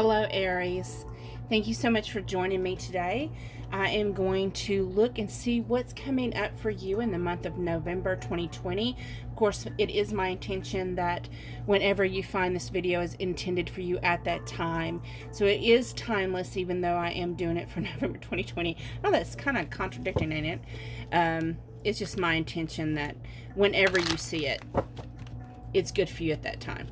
Hello, Aries. Thank you so much for joining me today. I am going to look and see what's coming up for you in the month of November 2020. Of course, it is my intention that whenever you find this video is intended for you at that time. So it is timeless, even though I am doing it for November 2020. Oh, that's kind of contradicting, ain't it? It's just my intention that whenever you see it, it's good for you at that time.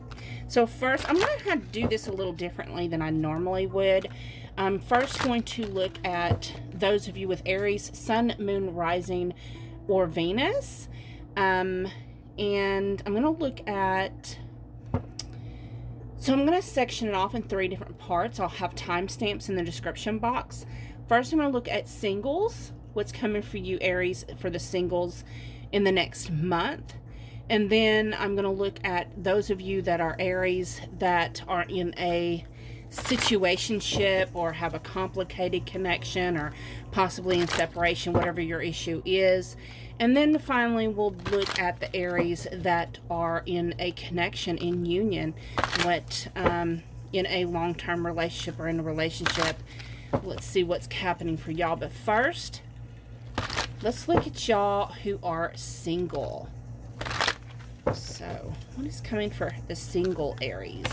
So first, I'm going to have to do this a little differently than I normally would. I'm first going to look at those of you with Aries, Sun, Moon, Rising, or Venus. And I'm going to look at... So I'm going to section it off in 3 different parts. I'll have timestamps in the description box. First, I'm going to look at singles. What's coming for you, Aries, for the singles in the next month. And then I'm going to look at those of you that are Aries that are in a situationship or have a complicated connection or possibly in separation, whatever your issue is. And then finally, we'll look at the Aries that are in a connection, in union, in a long-term relationship or in a relationship. Let's see what's happening for y'all. But first, let's look at y'all who are single. So, what is coming for the single Aries?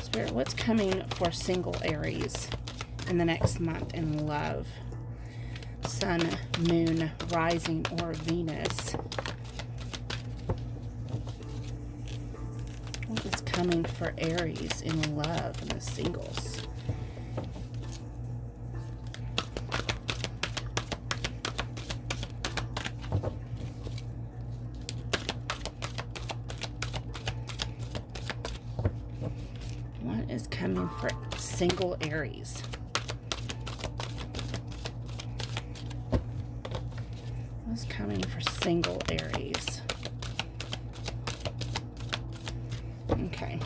Spirit, what's coming for single Aries in the next month in love? Sun, Moon, Rising, or Venus? What is coming for Aries in love and the singles? Is coming for single Aries. What's coming for single Aries? Okay.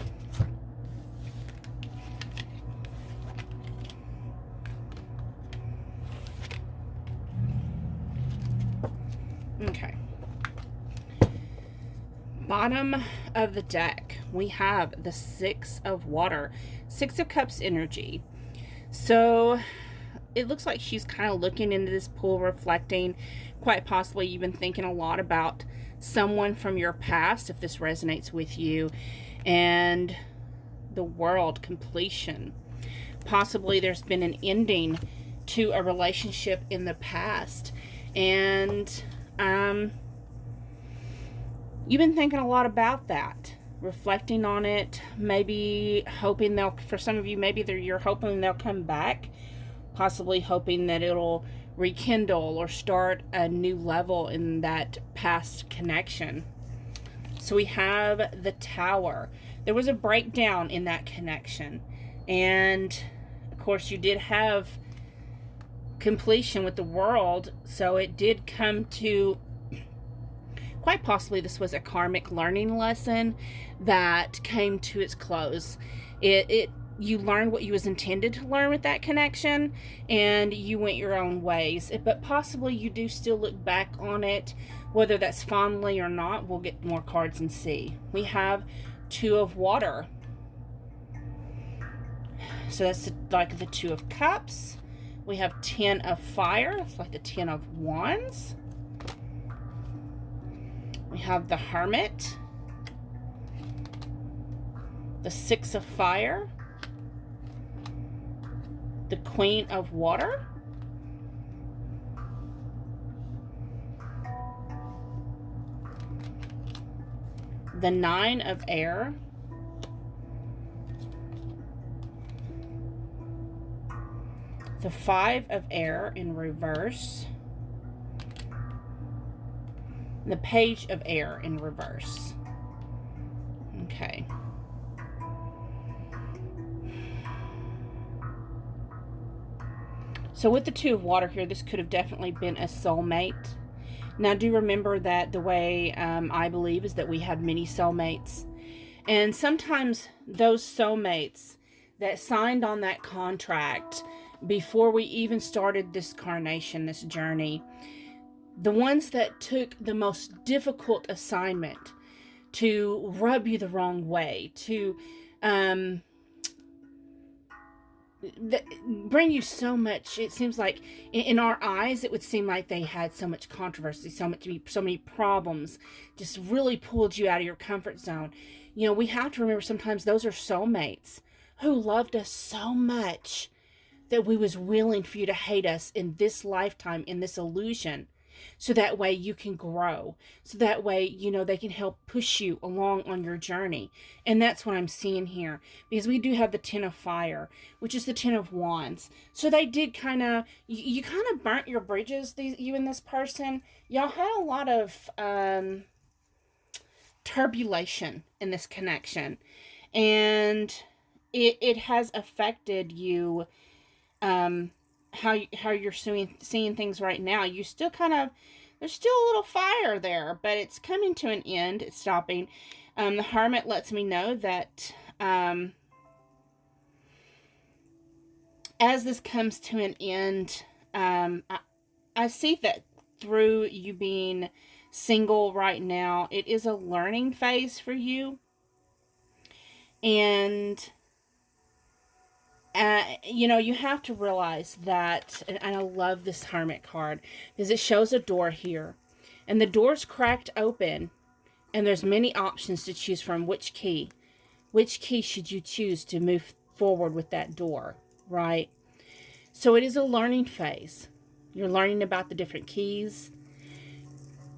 Okay. Bottom of the deck, we have the 6 of water, 6 of cups energy. So it looks like she's kind of looking into this pool, reflecting. Quite possibly you've been thinking a lot about someone from your past, if this resonates with you, and the world, completion. Possibly there's been an ending to a relationship in the past, and you've been thinking a lot about that, reflecting on it, maybe hoping they'll, for some of you, maybe you're hoping they'll come back, possibly hoping that it'll rekindle or start a new level in that past connection. So we have the Tower. There was a breakdown in that connection. And, of course, you did have completion with the world, so it did come to... Quite possibly this was a karmic learning lesson that came to its close. You learned what you was intended to learn with that connection, and you went your own ways. But possibly you do still look back on it, whether that's fondly or not. We'll get more cards and see. We have 2 of water. So that's like the 2 of cups. We have 10 of fire. It's like the 10 of wands. We have the Hermit, the 6 of fire, the Queen of water, the 9 of air, the 5 of air in reverse, the Page of air in reverse. Okay. So with the 2 of water here, this could have definitely been a soulmate. Now do remember that the way I believe is that we have many soulmates. And sometimes those soulmates that signed on that contract before we even started this carnation, this journey, the ones that took the most difficult assignment to rub you the wrong way, to bring you so much. It seems like in our eyes, it would seem like they had so much controversy, so many problems, just really pulled you out of your comfort zone. You know, we have to remember sometimes those are soulmates who loved us so much that we was willing for you to hate us in this lifetime, in this illusion, so that way you can grow, so that way, you know, they can help push you along on your journey. And that's what I'm seeing here, because we do have the Ten of Fire, which is the Ten of Wands. So they did kind of, you kind of burnt your bridges, you and this person. Y'all had a lot of turbulation in this connection, and it has affected you, how you're seeing things right now. You still kind of, there's still a little fire there, but it's coming to an end. It's stopping. The Hermit lets me know that as this comes to an end, I see that through you being single right now, it is a learning phase for you. And you know, you have to realize that, and I love this Hermit card, because it shows a door here. And the door's cracked open, and there's many options to choose from. Which key should you choose to move forward with that door, right? So it is a learning phase. You're learning about the different keys.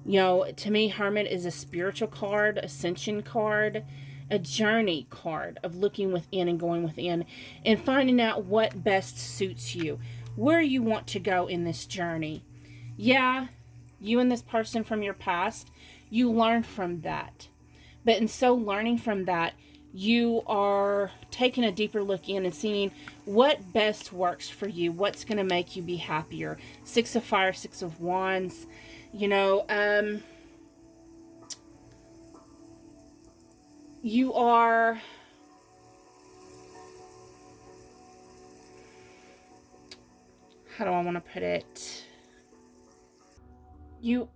You know, to me, Hermit is a spiritual card, ascension card, a journey card of looking within and going within and finding out what best suits you, where you want to go in this journey. Yeah, you and this person from your past, you learned from that. But in so learning from that, you are taking a deeper look in and seeing what best works for you, what's going to make you be happier. Six of Fire, Six of Wands, you know, you are, how do I want to put it? You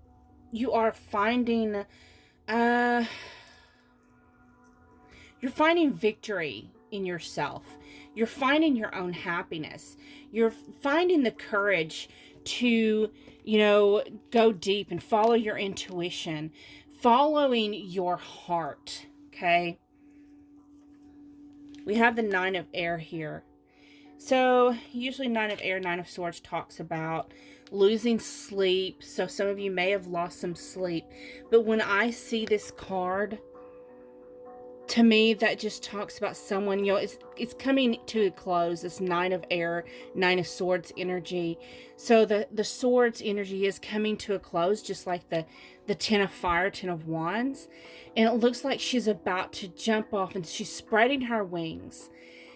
are finding, you're finding victory in yourself. You're finding your own happiness. You're finding the courage to, you know, go deep and follow your intuition, following your heart. Okay. We have the Nine of Air here. So usually Nine of Air, Nine of Swords talks about losing sleep. So some of you may have lost some sleep. But when I see this card, to me, that just talks about someone, you know, it's coming to a close. This Nine of Air, Nine of Swords energy. So the Swords energy is coming to a close, just like the Ten of Fire, Ten of Wands. And it looks like she's about to jump off, and she's spreading her wings.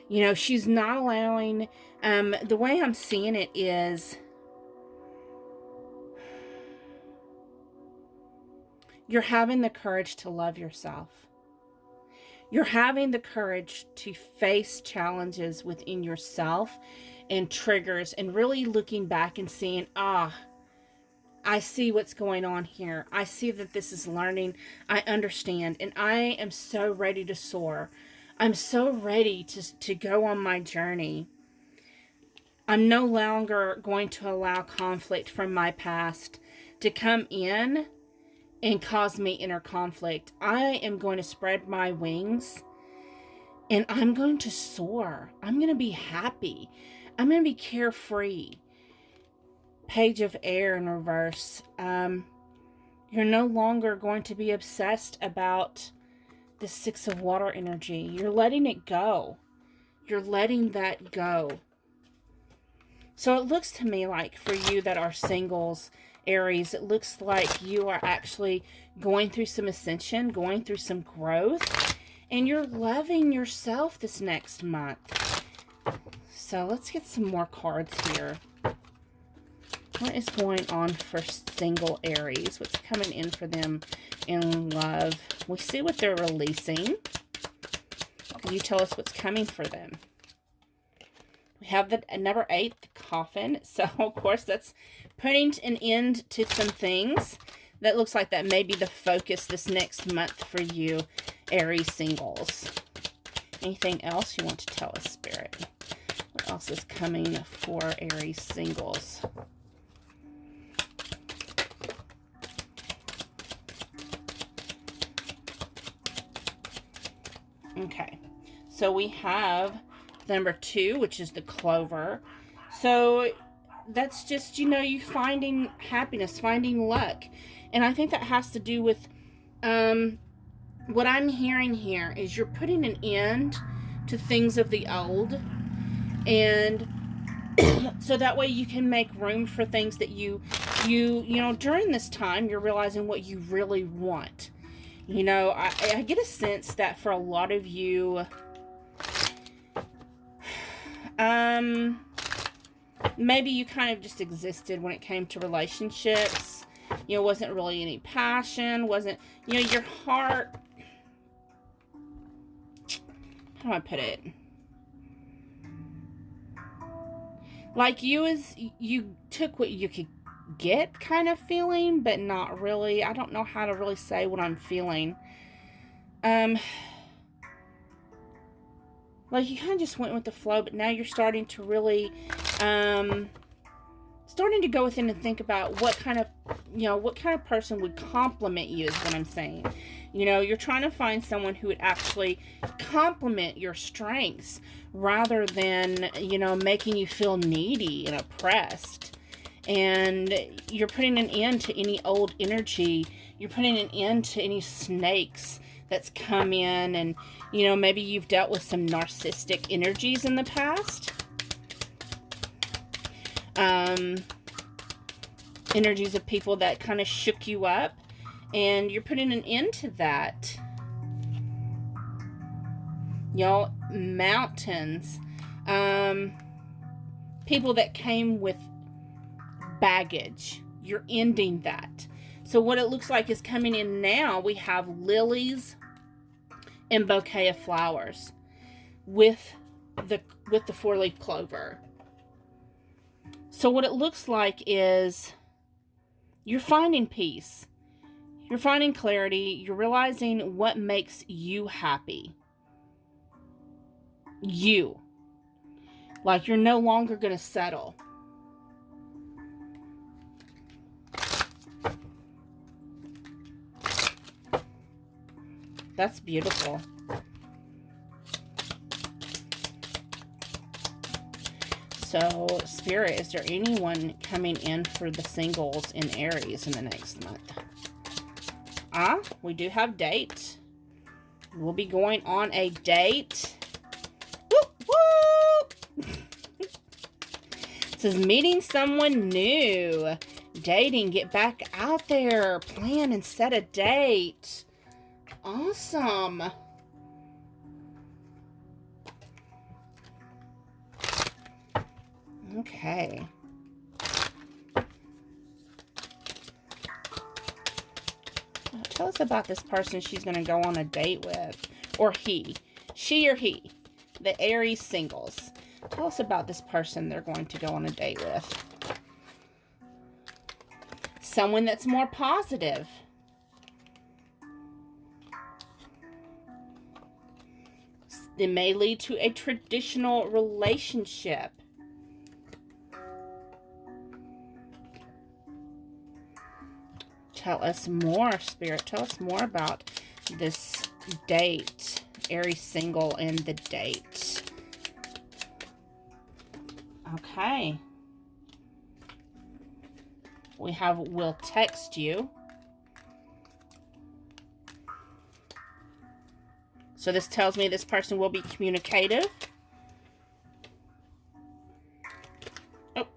You know, she's not allowing, the way I'm seeing it is, you're having the courage to love yourself. You're having the courage to face challenges within yourself and triggers, and really looking back and seeing, I see what's going on here. I see that this is learning. I understand. And I am so ready to soar. I'm so ready to go on my journey. I'm no longer going to allow conflict from my past to come in and cause me inner conflict. I am going to spread my wings, and I'm going to soar. I'm going to be happy. I'm going to be carefree. Page of Air in reverse. You're no longer going to be obsessed about the Six of Water energy. You're letting it go. You're letting that go. So it looks to me like for you that are singles, Aries, it looks like you are actually going through some ascension, going through some growth, and you're loving yourself this next month. So let's get some more cards here. What is going on for single Aries? What's coming in for them in love? We see what they're releasing. Can you tell us what's coming for them? We have the number 8, coffin. So, of course, that's putting an end to some things. That looks like that may be the focus this next month for you, Aries singles. Anything else you want to tell us, Spirit? What else is coming for Aries singles? Okay, so we have number 2, which is the clover. So that's just, you know, you finding happiness, finding luck. And I think that has to do with what I'm hearing here is you're putting an end to things of the old. And so that way you can make room for things that you know, during this time, you're realizing what you really want. You know, I get a sense that for a lot of you, maybe you kind of just existed when it came to relationships. You know, wasn't really any passion, wasn't, you know, your heart, how do I put it? Like you took what you could get kind of feeling, but not really. I don't know how to really say what I'm feeling. Like you kind of just went with the flow, but now you're starting to really, starting to go within and think about what kind of, you know, what kind of person would compliment you is what I'm saying. You know, you're trying to find someone who would actually compliment your strengths rather than, you know, making you feel needy and oppressed. And you're putting an end to any old energy. You're putting an end to any snakes that's come in. And, you know, maybe you've dealt with some narcissistic energies in the past. Energies of people that kind of shook you up, and you're putting an end to that. Y'all, mountains, people that came with baggage, you're ending that. So what it looks like is coming in now, we have lilies and bouquet of flowers with the 4-leaf clover. So what it looks like is you're finding peace. You're finding clarity. You're realizing what makes you happy. You. Like you're no longer going to settle. That's beautiful. So, Spirit, is there anyone coming in for the singles in Aries in the next month? We do have date. We'll be going on a date. Whoop, whoop. It says meeting someone new. Dating, get back out there. Plan and set a date. Awesome. Okay. Tell us about this person she's going to go on a date with. Or he. She or he. The Aries singles. Tell us about this person they're going to go on a date with. Someone that's more positive. It may lead to a traditional relationship. Tell us more, Spirit. Tell us more about this date. Aries single and the date. Okay. We have will text you. So this tells me this person will be communicative. Oh.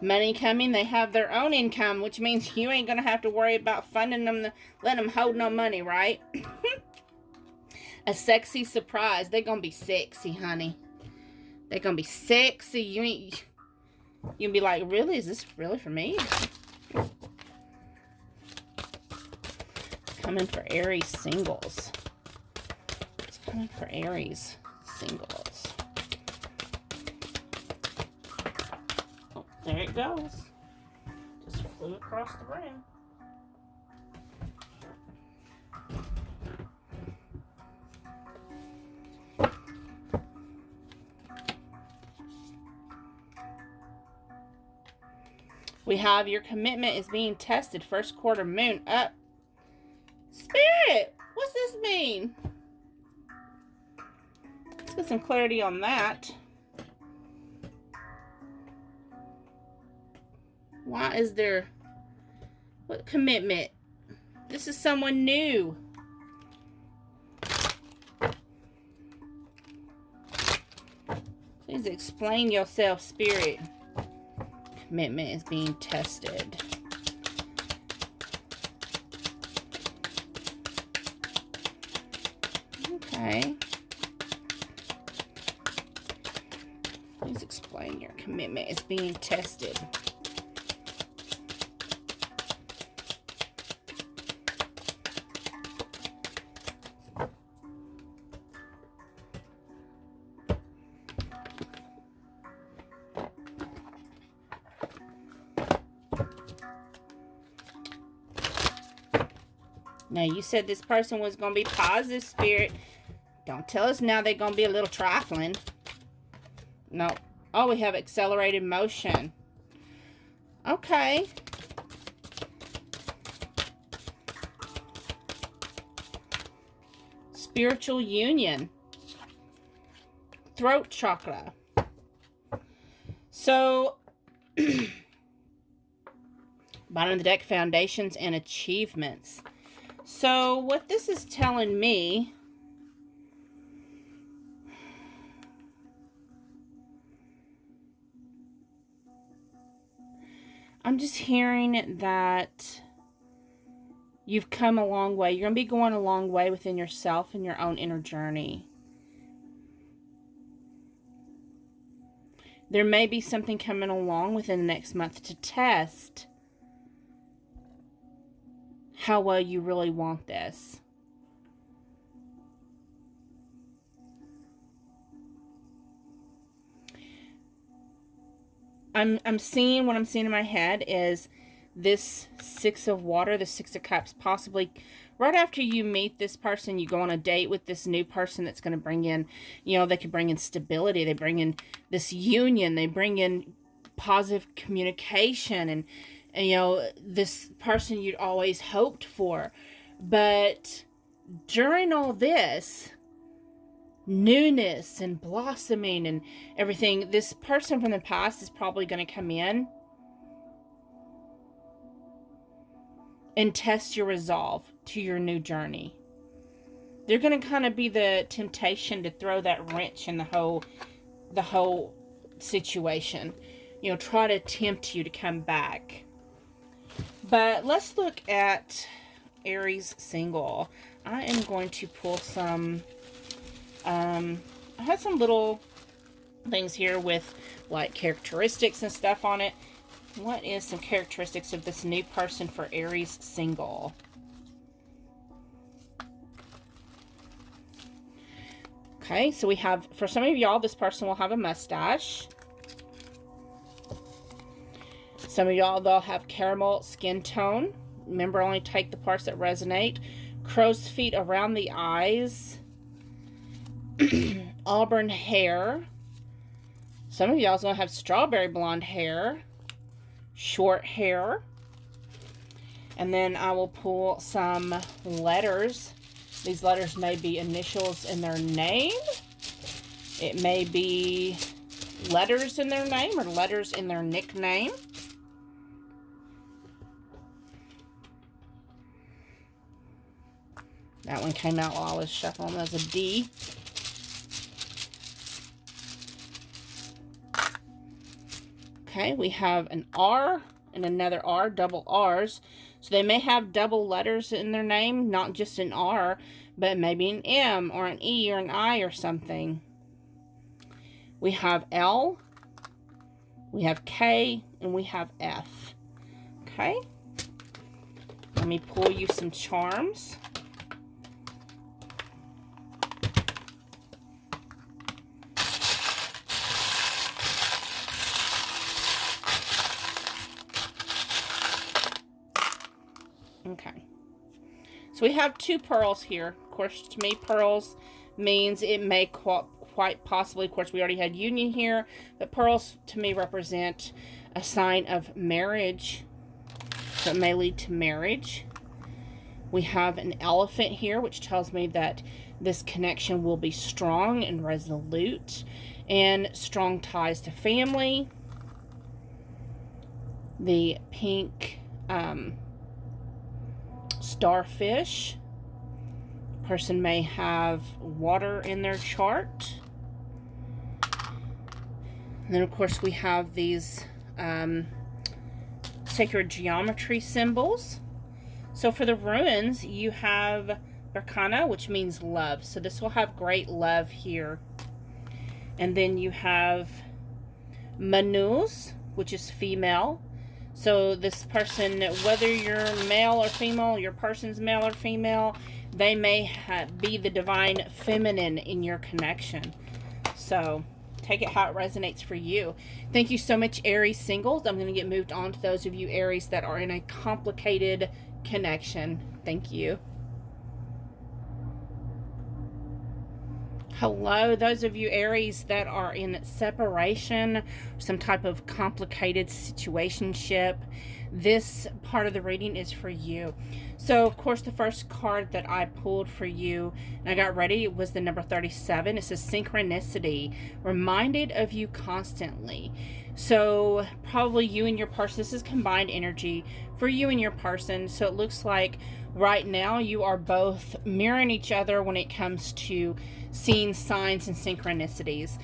Money coming. They have their own income, which means you ain't going to have to worry about funding them, letting them hold no money, right? A sexy surprise. They're going to be sexy, honey. They're going to be sexy. You'll be like, really? Is this really for me? Coming for Aries singles. It's coming for Aries singles. There it goes. Just flew across the room. We have your commitment is being tested. First quarter moon up. Spirit, what's this mean? Let's get some clarity on that. Why is there... What commitment? This is someone new. Please explain yourself, Spirit. Commitment is being tested. Okay. Please explain your commitment is being tested. Now, you said this person was going to be positive, Spirit. Don't tell us now they're going to be a little trifling. No. Oh, we have accelerated motion. Okay. Spiritual union. Throat chakra. So, bottom of the deck, foundations and achievements. So, what this is telling me, I'm just hearing that you've come a long way. You're going to be going a long way within yourself and your own inner journey. There may be something coming along within the next month to test how well you really want this. I'm seeing, what I'm seeing in my head is this Six of Water, the Six of Cups, possibly right after you meet this person, you go on a date with this new person that's going to bring in, you know, they could bring in stability, they bring in this union, they bring in positive communication, and you know, this person you'd always hoped for. But during all this newness and blossoming and everything, this person from the past is probably going to come in and test your resolve to your new journey. They're going to kind of be the temptation to throw that wrench in the whole situation. You know, try to tempt you to come back. But let's look at Aries Single. I am going to pull some, I had some little things here with like characteristics and stuff on it. What is some characteristics of this new person for Aries Single? Okay, so we have, for some of y'all, this person will have a mustache. Some of y'all, they'll have caramel skin tone. Remember, only take the parts that resonate. Crow's feet around the eyes. Auburn hair. Some of y'all's gonna have strawberry blonde hair. Short hair. And then I will pull some letters. These letters may be initials in their name. It may be letters in their name or letters in their nickname. That one came out while I was shuffling. That's a D. Okay, we have an R and another R, double R's. So they may have double letters in their name, not just an R, but maybe an M or an E or an I or something. We have L, we have K, and we have F. Okay. Let me pull you some charms. So we have 2 pearls here. Of course, to me, pearls means it may quite possibly, of course, we already had union here, but pearls to me represent a sign of marriage. So it may lead to marriage. We have an elephant here, which tells me that this connection will be strong and resolute, and strong ties to family. The pink starfish. Person may have water in their chart. And then, of course, we have these sacred geometry symbols. So for the runes, you have Arcana, which means love. So this will have great love here. And then you have Manus, which is female. So this person, whether you're male or female, your person's male or female, they may be the divine feminine in your connection. So take it how it resonates for you. Thank you so much, Aries Singles. I'm going to get moved on to those of you Aries that are in a complicated connection. Thank you. Hello, those of you Aries that are in separation, some type of complicated situationship. This part of the reading is for you. So, of course, the first card that I pulled for you and I got ready was the number 37. It says synchronicity, reminded of you constantly. So, probably you and your person, this is combined energy for you and your person. So, it looks like right now you are both mirroring each other when it comes to seeing signs and synchronicities.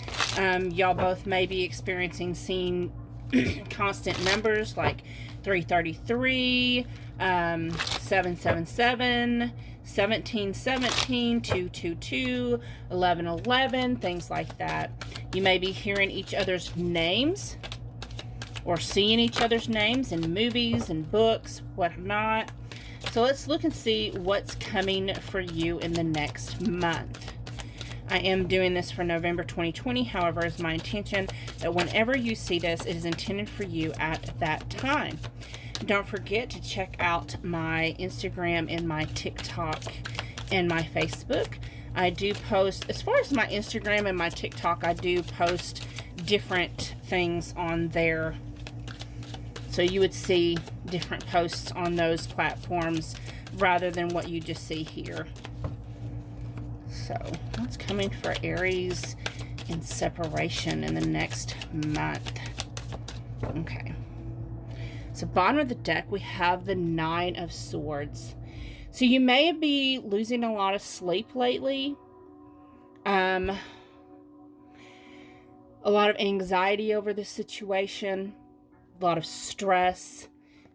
Y'all both may be experiencing seeing constant numbers like 333, 777, 1717, 222, 1111, things like that. You may be hearing each other's names or seeing each other's names in movies and books, whatnot. So let's look and see what's coming for you in the next month. I am doing this for November 2020. However, it's my intention that whenever you see this, it is intended for you at that time. Don't forget to check out my Instagram and my TikTok and my Facebook. I do post, as far as my Instagram and my TikTok, I do post different things on there. So you would see different posts on those platforms rather than what you just see here. So, what's coming for Aries in separation in the next month? Okay. So, bottom of the deck, we have the 9 of Swords. So, you may be losing a lot of sleep lately. A lot of anxiety over the situation. A lot of stress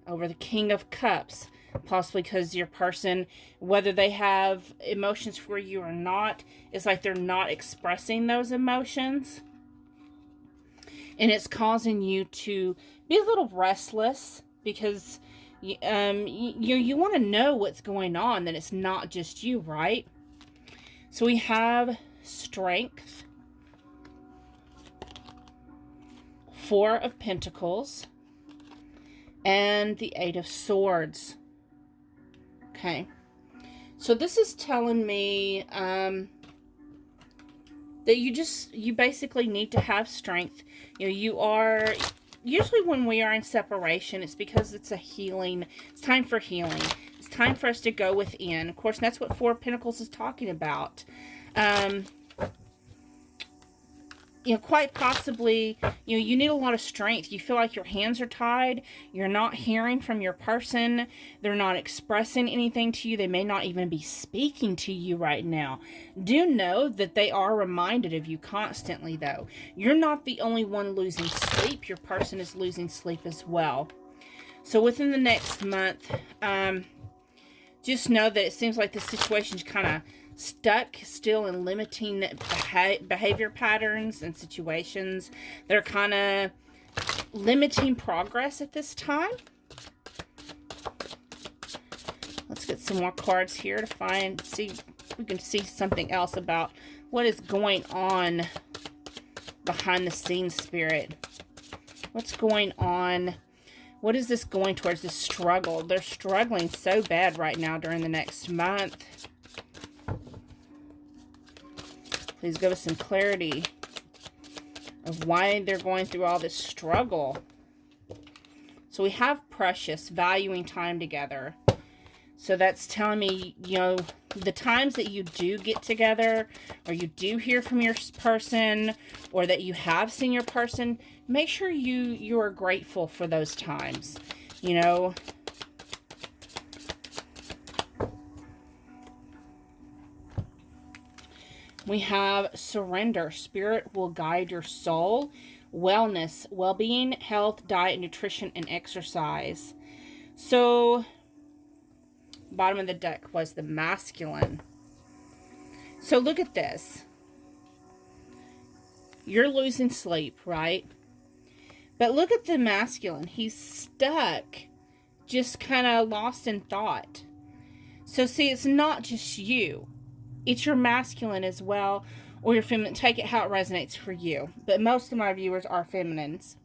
over the King of Cups. Possibly because your person, whether they have emotions for you or not, it's like they're not expressing those emotions. And it's causing you to be a little restless because you want to know what's going on, that it's not just you, right? So we have Strength, 4 of Pentacles, and the 8 of Swords. Okay, so this is telling me that you basically need to have strength. You are, usually when we are in separation, it's because it's a healing, it's time for healing. It's time for us to go within. Of course, that's what 4 of Pentacles is talking about. Quite possibly, you need a lot of strength. You feel like your hands are tied. You're not hearing from your person. They're not expressing anything to you. They may not even be speaking to you right now. Do know that they are reminded of you constantly, though. You're not the only one losing sleep. Your person is losing sleep as well. So within the next month, just know that it seems like the situation's kind of stuck still in limiting behavior patterns and situations that are kind of limiting progress at this time. Let's get some more cards here to see if we can see something else about what is going on behind the scenes, Spirit. What's going on What is this going towards? This struggle. They're struggling so bad right now during the next month. Please give us some clarity of why they're going through all this struggle. So we have precious, valuing time together. So that's telling me, you know, the times that you do get together, or you do hear from your person, or that you have seen your person, make sure you are grateful for those times, you know. We have surrender. Spirit will guide your soul. Wellness, well-being, health, diet, nutrition, and exercise. So, bottom of the deck was the masculine. So look at this. You're losing sleep, right? But look at the masculine. He's stuck, just kind of lost in thought. So see, it's not just you. It's your masculine as well, or your feminine. Take it how it resonates for you. But most of my viewers are feminines.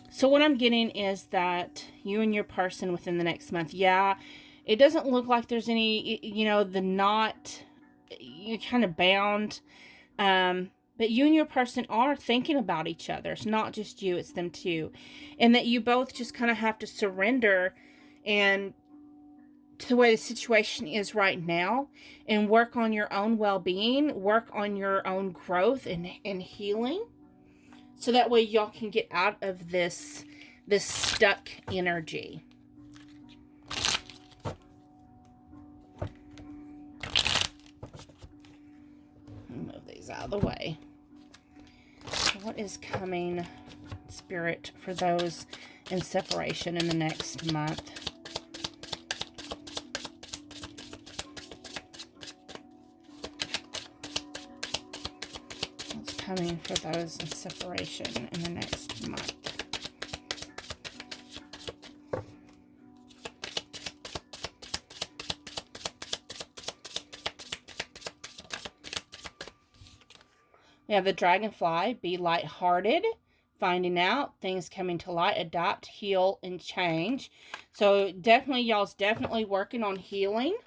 So what I'm getting is that you and your person within the next month, yeah, it doesn't look like there's any, you know, the knot, you're kind of bound. But you and your person are thinking about each other. It's not just you, it's them too. And that you both just kind of have to surrender and to the way the situation is right now, and work on your own well-being, work on your own growth and healing. So that way y'all can get out of this stuck energy. Move these out of the way. What is coming, Spirit, for those in separation in the next month? What's coming for those in separation in the next month? We have the dragonfly. Be lighthearted, finding out, things coming to light, adapt, heal, and change. So definitely, y'all's definitely working on healing.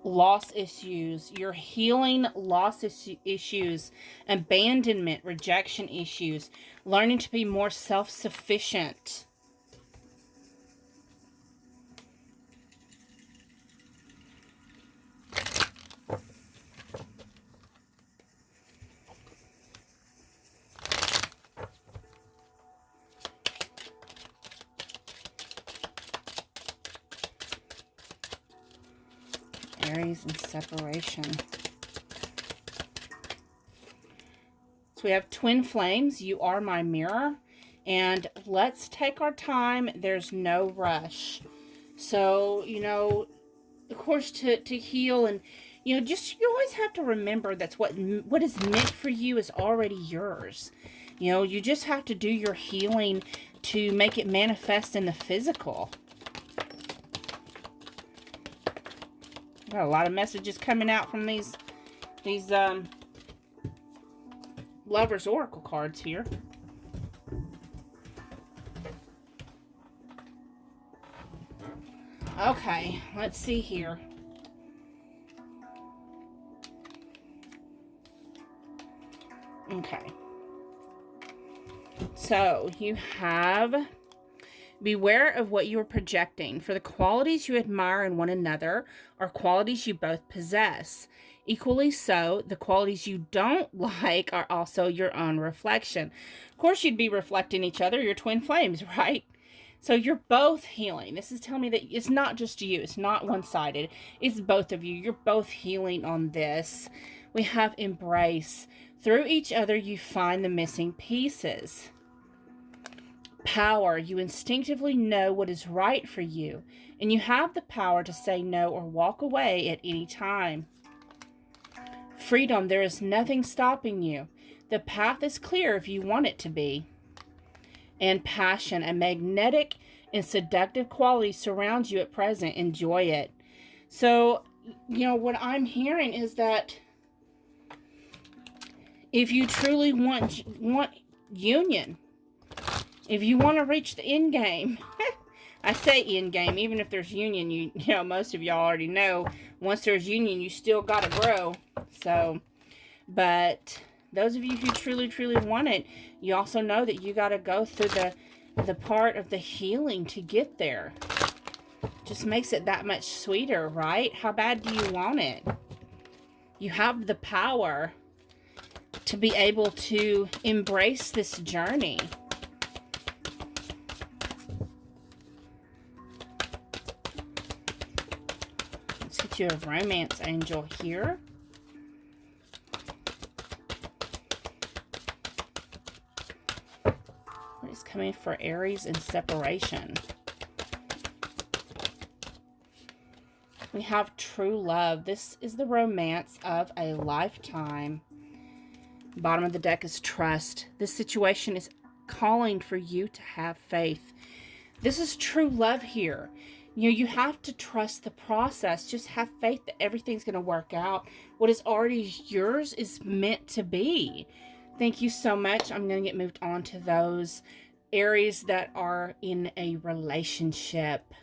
Loss issues. You're healing loss issues, abandonment, rejection issues, learning to be more self-sufficient. Aries and separation. So we have twin flames. You are my mirror. And let's take our time. There's no rush. So, you know, of course, to heal, and, you know, just, you always have to remember that's what is meant for you is already yours. You know, you just have to do your healing to make it manifest in the physical. Got a lot of messages coming out from these Lovers Oracle cards here. Okay, let's see here. Okay. So, you have... Beware of what you are projecting, for the qualities you admire in one another are qualities you both possess. Equally so, the qualities you don't like are also your own reflection. Of course, you'd be reflecting each other, your twin flames, right? So you're both healing. This is telling me that it's not just you. It's not one-sided. It's both of you. You're both healing on this. We have embrace. Through each other, you find the missing pieces. Power. You instinctively know what is right for you, and you have the power to say no or walk away at any time. Freedom, there is nothing stopping you. The path is clear if you want it to be. And passion, a magnetic and seductive quality surrounds you at present. Enjoy it. So, what I'm hearing is that if you truly want union, if you want to reach the end game, I say end game, even if there's union, you know, most of y'all already know, once there's union, you still got to grow. So, but those of you who truly, truly want it, you also know that you got to go through the part of the healing to get there. Just makes it that much sweeter, right? How bad do you want it? You have the power to be able to embrace this journey. Let's get you a romance angel here. What is coming for Aries in separation? We have true love. This is the romance of a lifetime. Bottom of the deck is trust. This situation is calling for you to have faith. This is true love here. You have to trust the process. Just have faith that everything's going to work out. What is already yours is meant to be. Thank you so much. I'm going to get moved on to those Aries that are in a relationship.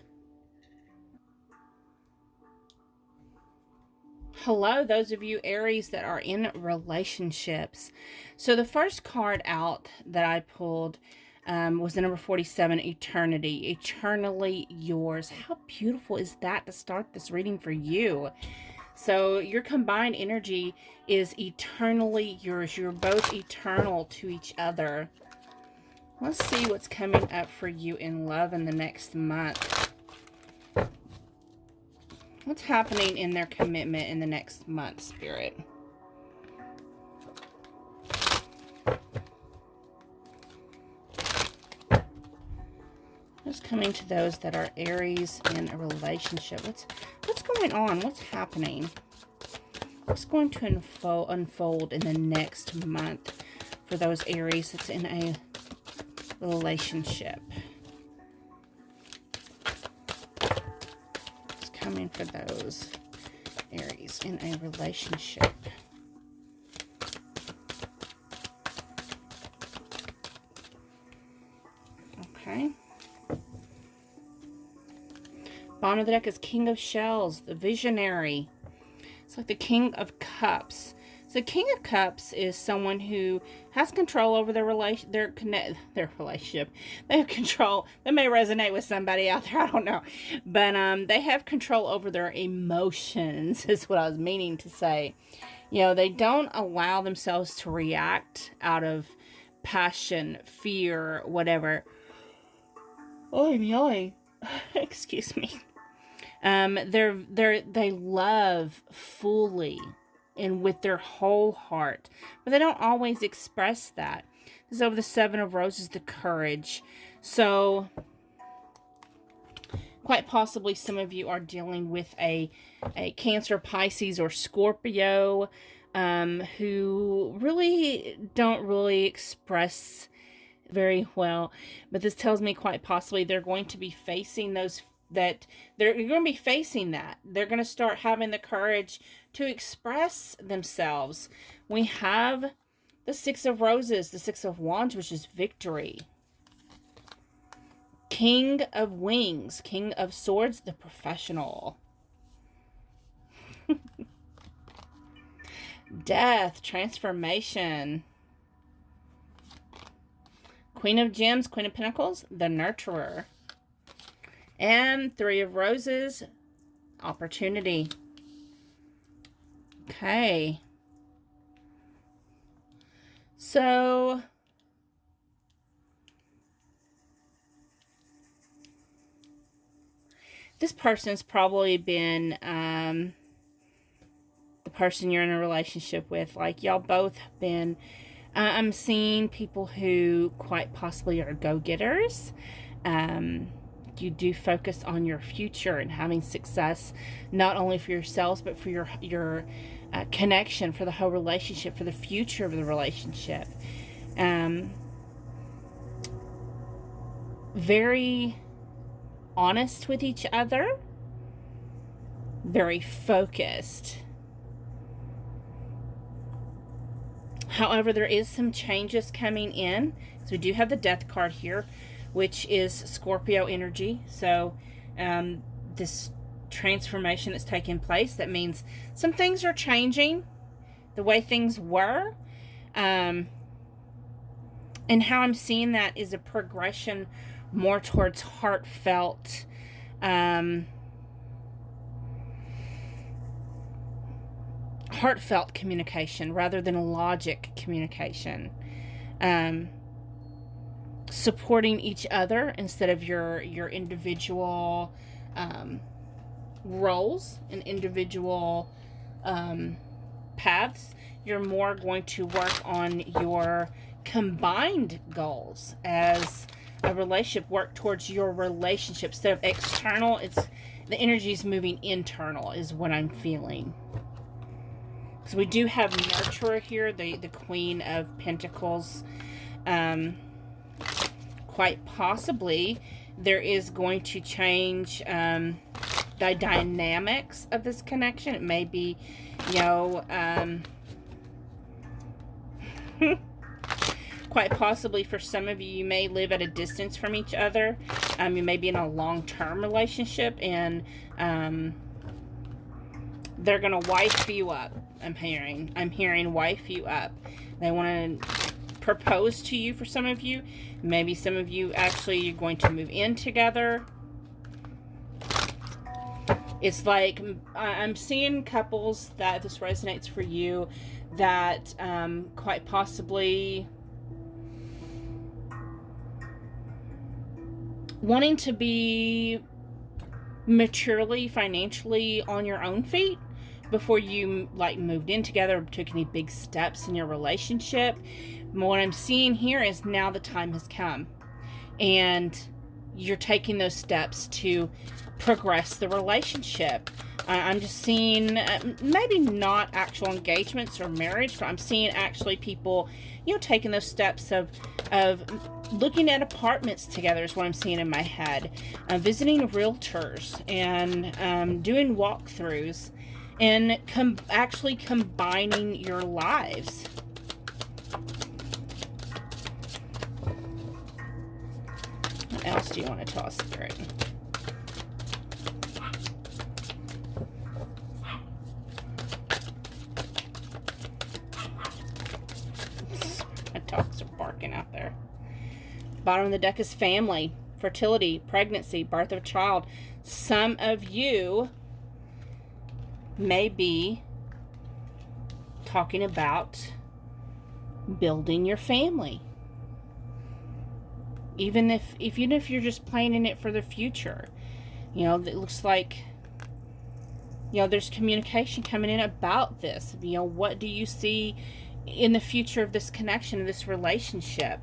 Hello, those of you Aries that are in relationships. So the first card out that I pulled was the number 47, Eternity. Eternally yours. How beautiful is that to start this reading for you? So your combined energy is eternally yours. You're both eternal to each other. Let's see what's coming up for you in love in the next month. What's happening in their commitment in the next month, Spirit? What's coming to those that are Aries in a relationship? What's going on? What's happening? What's going to unfold in the next month for those Aries that's in a relationship? Coming for those Aries in a relationship. Okay. Bottom of the deck is King of Shells, the visionary. It's like the King of Cups. So King of Cups is someone who has control over their relationship. They have control. That may resonate with somebody out there. I don't know. But they have control over their emotions is what I was meaning to say. They don't allow themselves to react out of passion, fear, whatever. Oh, I'm yelling. Excuse me. They love fully and with their whole heart, but they don't always express that. This is over the Seven of Roses, the Courage. So quite possibly some of you are dealing with a Cancer, Pisces, or Scorpio who really don't really express very well. But this tells me quite possibly they're going to be facing those you're going to be facing that. They're going to start having the courage to express themselves. We have the Six of Roses, the Six of Wands, which is victory. King of Wings, King of Swords, the professional. Death, transformation. Queen of Gems, Queen of Pentacles, the nurturer. And Three of Roses, opportunity. Okay. So this person's probably been the person you're in a relationship with. Like, y'all both have been, I'm seeing people who quite possibly are go-getters. you do focus on your future and having success, not only for yourselves, but for your connection, for the whole relationship, for the future of the relationship. Very honest with each other, very focused. However, there is some changes coming in. So we do have the Death card here, which is Scorpio energy. So this transformation that's taking place, that means some things are changing the way things were. And how I'm seeing that is a progression more towards heartfelt, heartfelt communication rather than logic communication. Supporting each other instead of your individual roles and individual paths. You're more going to work on your combined goals as a relationship, work towards your relationship instead of external. It's the energy is moving internal is what I'm feeling. So we do have Nurturer here, the Queen of Pentacles. Quite possibly there is going to change the dynamics of this connection. It may be, quite possibly for some of you, you may live at a distance from each other. You may be in a long-term relationship, and they're going to wife you up. I'm hearing wife you up. They want to propose to you for some of you. Maybe some of you actually you're going to move in together. It's like I'm seeing couples that, if this resonates for you, that quite possibly wanting to be maturely, financially on your own feet before you like moved in together or took any big steps in your relationship. What I'm seeing here is now the time has come and you're taking those steps to progress the relationship. I'm just seeing maybe not actual engagements or marriage, but I'm seeing actually people, taking those steps of looking at apartments together is what I'm seeing in my head. Visiting realtors and doing walkthroughs and actually combining your lives. What else do you want to tell us, Spirit? My dogs are barking out there. Bottom of the deck is family, fertility, pregnancy, birth of a child. Some of you may be talking about building your family. Even if you're just planning it for the future. It looks like, there's communication coming in about this. What do you see in the future of this connection, of this relationship?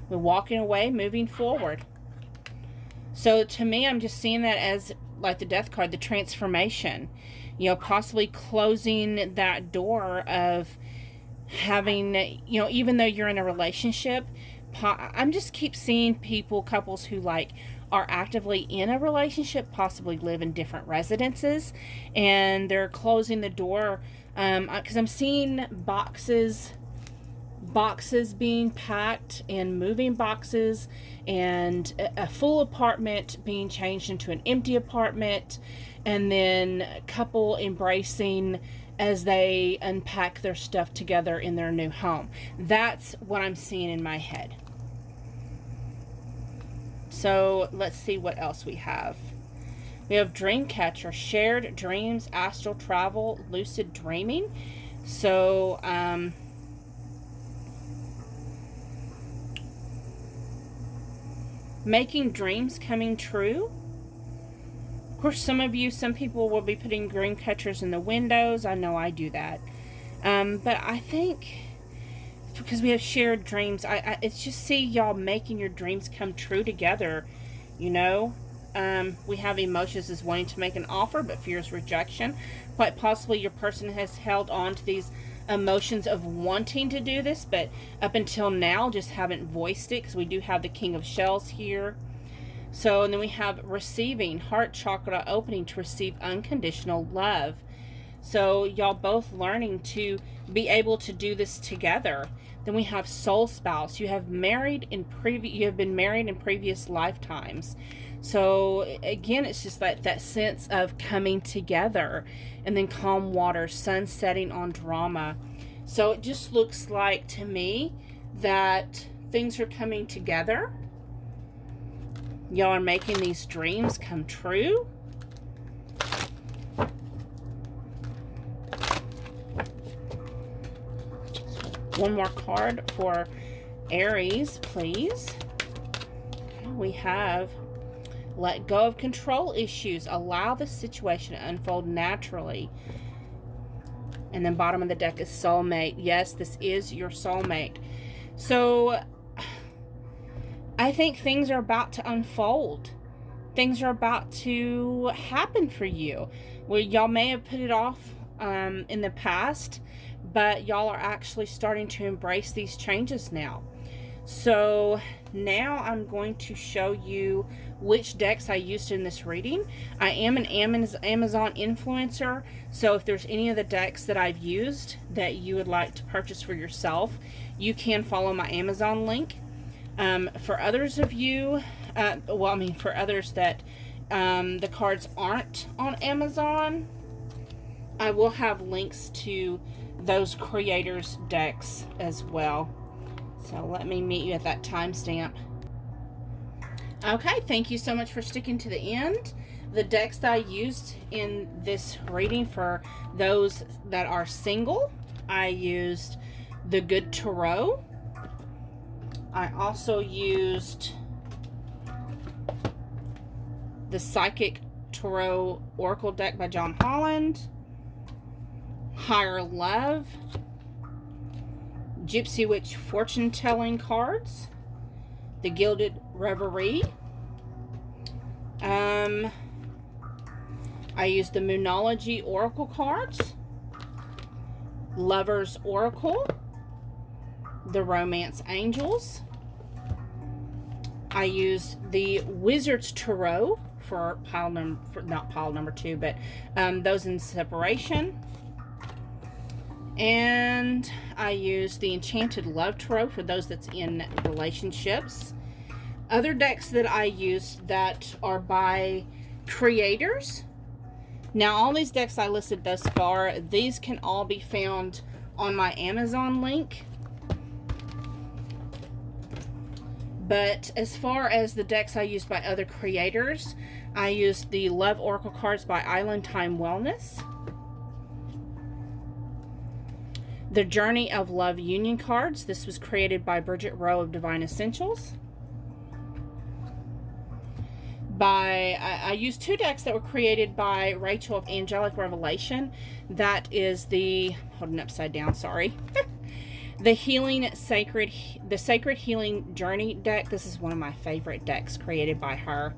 We're walking away, moving forward. So to me, I'm just seeing that as like the Death card, the transformation. Possibly closing that door of having, even though you're in a relationship, I'm just keep seeing couples who are actively in a relationship, possibly live in different residences, and they're closing the door, because I'm seeing boxes being packed and moving boxes, and a full apartment being changed into an empty apartment, and then a couple embracing as they unpack their stuff together in their new home. That's what I'm seeing in my head. So let's see what else we have. We have Dreamcatcher, shared dreams, astral travel, lucid dreaming. So making dreams coming true. Of course, some people will be putting dream catchers in the windows. I know I do that. But I think because we have shared dreams. It's just see y'all making your dreams come true together, you know. We have emotions as wanting to make an offer but fears rejection. Quite possibly your person has held on to these emotions of wanting to do this, but up until now just haven't voiced it, because we do have the King of Shells here. So, and then we have receiving, heart chakra opening to receive unconditional love. So y'all both learning to be able to do this together. Then we have soul spouse. You have been married in previous lifetimes. So again, it's just that sense of coming together. And then calm water, sun setting on drama. So it just looks like to me that things are coming together. Y'all are making these dreams come true. One more card for Aries, please. We have let go of control issues. Allow the situation to unfold naturally. And then bottom of the deck is soulmate. Yes, this is your soulmate. So I think things are about to unfold. Things are about to happen for you. Well, y'all may have put it off in the past, but y'all are actually starting to embrace these changes now. So now I'm going to show you which decks I used in this reading. I am an Amazon influencer, so if there's any of the decks that I've used that you would like to purchase for yourself, you can follow my Amazon link. For others of you, for others that the cards aren't on Amazon, I will have links to those creators' decks as well. So let me meet you at that timestamp. Okay, thank you so much for sticking to the end. The decks that I used in this reading for those that are single, I used the Good Tarot. I also used the Psychic Tarot Oracle deck by John Holland, Higher Love, Gypsy Witch Fortune Telling cards, the Gilded Reverie. I used the Moonology Oracle cards, Lover's Oracle, the Romance Angels. I used the Wizard's Tarot for not pile number 2, but those in separation. And I used the Enchanted Love Tarot for those that's in relationships. Other decks that I used that are by creators. Now, all these decks I listed thus far, these can all be found on my Amazon link. But as far as the decks I used by other creators, I used the Love Oracle cards by Island Time Wellness, the Journey of Love Union cards. This was created by Bridget Rowe of Divine Essentials. I used 2 decks that were created by Rachel of Angelic Revelation. That is the, holding upside down, sorry. The Sacred Healing Journey deck. This is one of my favorite decks created by her.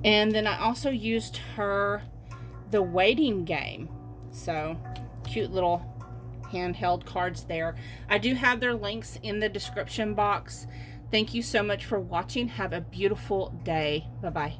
And then I also used her The Waiting Game. So, cute little handheld cards there. I do have their links in the description box. Thank you so much for watching. Have a beautiful day. Bye-bye.